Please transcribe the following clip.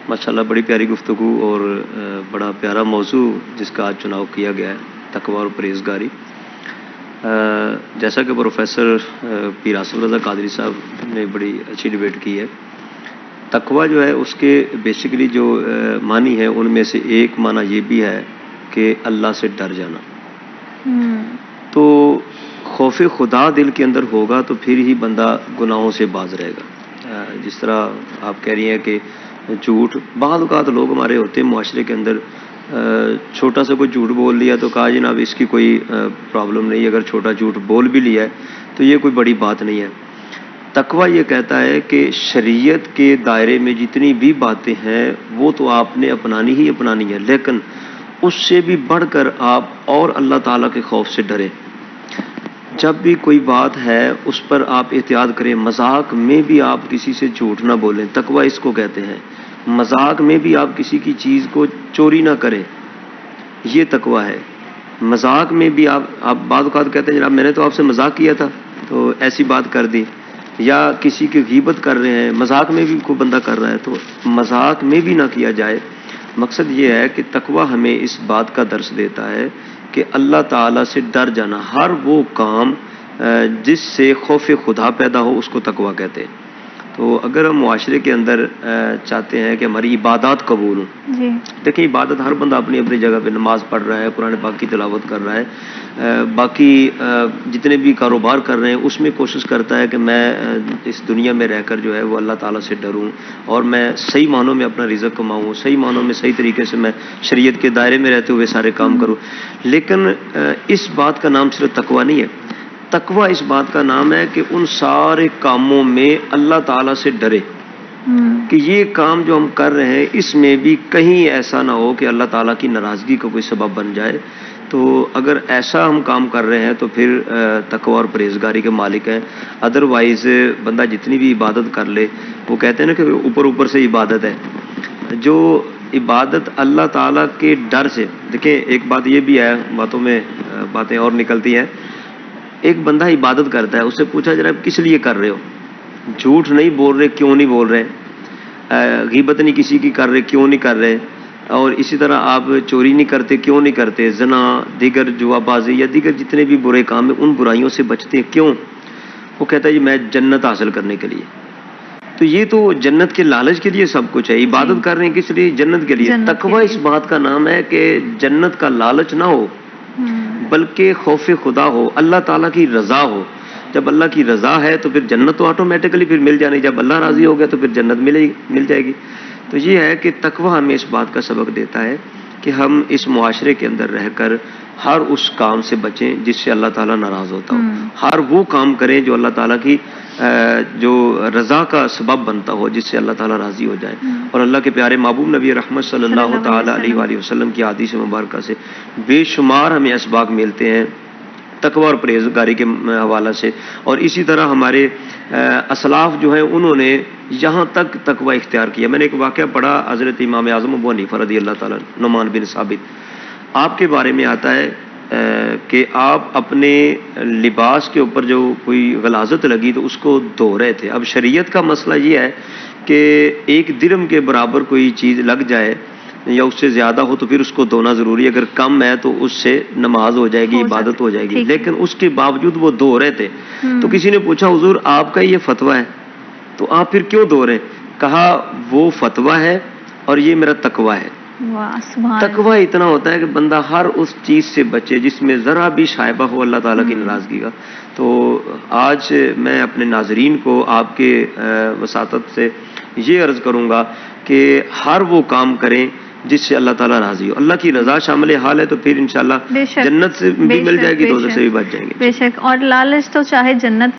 ماشاءاللہ بڑی پیاری گفتگو اور بڑا پیارا موضوع جس کا آج چناؤ کیا گیا ہے، تقویٰ اور پرہیزگاری۔ جیسا کہ پروفیسر پیر آصف رضا قادری صاحب نے بڑی اچھی ڈبیٹ کی ہے، تقویٰ جو ہے اس کے بیسیکلی جو معنی ہے ان میں سے ایک معنی یہ بھی ہے کہ اللہ سے ڈر جانا۔ تو خوف خدا دل کے اندر ہوگا تو پھر ہی بندہ گناہوں سے باز رہے گا۔ جس طرح آپ کہہ رہی ہیں کہ جھوٹ، بعض اوقات لوگ ہمارے ہوتے ہیں معاشرے کے اندر، چھوٹا سا کوئی جھوٹ بول لیا تو کہا جناب اس کی کوئی پرابلم نہیں، اگر چھوٹا جھوٹ بول بھی لیا ہے تو یہ کوئی بڑی بات نہیں ہے۔ تقویٰ یہ کہتا ہے کہ شریعت کے دائرے میں جتنی بھی باتیں ہیں وہ تو آپ نے اپنانی ہی اپنانی ہے، لیکن اس سے بھی بڑھ کر آپ اور اللہ تعالیٰ کے خوف سے ڈریں۔ جب بھی کوئی بات ہے اس پر آپ احتیاط کریں، مذاق میں بھی آپ کسی سے جھوٹ نہ بولیں، تقویٰ اس کو کہتے ہیں۔ مذاق میں بھی آپ کسی کی چیز کو چوری نہ کریں، یہ تقویٰ ہے۔ مذاق میں بھی آپ بعض اوقات کہتے ہیں جناب میں نے تو آپ سے مذاق کیا تھا تو ایسی بات کر دی، یا کسی کی غیبت کر رہے ہیں، مذاق میں بھی کوئی بندہ کر رہا ہے تو مذاق میں بھی نہ کیا جائے۔ مقصد یہ ہے کہ تقویٰ ہمیں اس بات کا درس دیتا ہے کہ اللہ تعالیٰ سے ڈر جانا، ہر وہ کام جس سے خوف خدا پیدا ہو اس کو تقویٰ کہتے ہیں۔ تو اگر ہم معاشرے کے اندر چاہتے ہیں کہ ہماری عبادات قبول ہوں، جی دیکھیں عبادت ہر بندہ اپنی اپنی جگہ پہ نماز پڑھ رہا ہے، قرآن پاک کی تلاوت کر رہا ہے، باقی جتنے بھی کاروبار کر رہے ہیں اس میں کوشش کرتا ہے کہ میں اس دنیا میں رہ کر جو ہے وہ اللہ تعالیٰ سے ڈروں اور میں صحیح معنوں میں اپنا رزق کماؤں، صحیح معنوں میں صحیح طریقے سے میں شریعت کے دائرے میں رہتے ہوئے سارے کام کروں۔ لیکن اس بات کا نام صرف تقویٰ نہیں ہے، تقویٰ اس بات کا نام ہے کہ ان سارے کاموں میں اللہ تعالیٰ سے ڈرے کہ یہ کام جو ہم کر رہے ہیں اس میں بھی کہیں ایسا نہ ہو کہ اللہ تعالیٰ کی ناراضگی کا کوئی سبب بن جائے۔ تو اگر ایسا ہم کام کر رہے ہیں تو پھر تقویٰ اور پرہیزگاری کے مالک ہیں۔ ادروائز بندہ جتنی بھی عبادت کر لے، وہ کہتے ہیں نا کہ اوپر اوپر سے عبادت ہے، جو عبادت اللہ تعالیٰ کے ڈر سے، دیکھیں ایک بات یہ بھی ہے، باتوں میں باتیں اور نکلتی ہیں۔ ایک بندہ عبادت کرتا ہے، اس سے پوچھا جناب کس لیے کر رہے ہو؟ جھوٹ نہیں بول رہے، کیوں نہیں بول رہے؟ غیبت نہیں کسی کی کر رہے، کیوں نہیں کر رہے؟ اور اسی طرح آپ چوری نہیں کرتے، کیوں نہیں کرتے؟ زنا، دیگر جوا بازی یا دیگر جتنے بھی برے کام ہیں ان برائیوں سے بچتے ہیں، کیوں؟ وہ کہتا ہے میں جنت حاصل کرنے کے لیے۔ تو یہ تو جنت کے لالچ کے لیے سب کچھ ہے، عبادت کر رہے ہیں کس لیے؟ جنت کے لیے۔ تقویٰ اس بات کا نام ہے کہ جنت کا لالچ نہ ہو بلکہ خوف خدا ہو، اللہ تعالیٰ کی رضا ہو۔ جب اللہ کی رضا ہے تو پھر جنت تو آٹومیٹکلی پھر مل جانی، جب اللہ راضی ہو گیا تو پھر جنت مل جائے گی۔ تو یہ ہے کہ تقویٰ ہمیں اس بات کا سبق دیتا ہے کہ ہم اس معاشرے کے اندر رہ کر ہر اس کام سے بچیں جس سے اللہ تعالیٰ ناراض ہوتا ہو، ہر وہ کام کریں جو اللہ تعالیٰ کی جو رضا کا سبب بنتا ہو، جس سے اللہ تعالیٰ راضی ہو جائے۔ اور اللہ کے پیارے محبوب نبی رحمت صلی اللہ تعالیٰ علیہ وآلہ وسلم کی حدیث مبارکہ سے بے شمار ہمیں اسباق ملتے ہیں تقویٰ اور پرہیزگاری کے حوالے سے۔ اور اسی طرح ہمارے اسلاف جو ہیں انہوں نے یہاں تک تقویٰ اختیار کیا۔ میں نے ایک واقعہ پڑھا، حضرت امام اعظم ابو حنیفہ رضی اللہ تعالیٰ، نعمان بن ثابت، آپ کے بارے میں آتا ہے کہ آپ اپنے لباس کے اوپر جو کوئی غلاظت لگی تو اس کو دھو رہے تھے۔ اب شریعت کا مسئلہ یہ ہے کہ ایک درہم کے برابر کوئی چیز لگ جائے یا اس سے زیادہ ہو تو پھر اس کو دھونا ضروری ہے، اگر کم ہے تو اس سے نماز ہو جائے گی، عبادت ہو جائے گی، لیکن اس کے باوجود وہ دھو رہے تھے۔ تو کسی نے پوچھا حضور آپ کا یہ فتویٰ ہے تو آپ پھر کیوں دھو رہے ہیں؟ کہا وہ فتویٰ ہے اور یہ میرا تقویٰ ہے۔ تقویٰ اتنا ہوتا ہے کہ بندہ ہر اس چیز سے بچے جس میں ذرا بھی شائبہ ہو اللہ تعالیٰ کی ناراضگی کا۔ تو آج میں اپنے ناظرین کو آپ کے وساطت سے یہ عرض کروں گا کہ ہر وہ کام کریں جس سے اللہ تعالیٰ راضی ہو۔ اللہ کی رضا شامل حال ہے تو پھر انشاءاللہ جنت سے بھی مل جائے گی، دوزخ سے بھی بچ جائیں گے۔ بے شک، اور لالچ تو چاہے جنت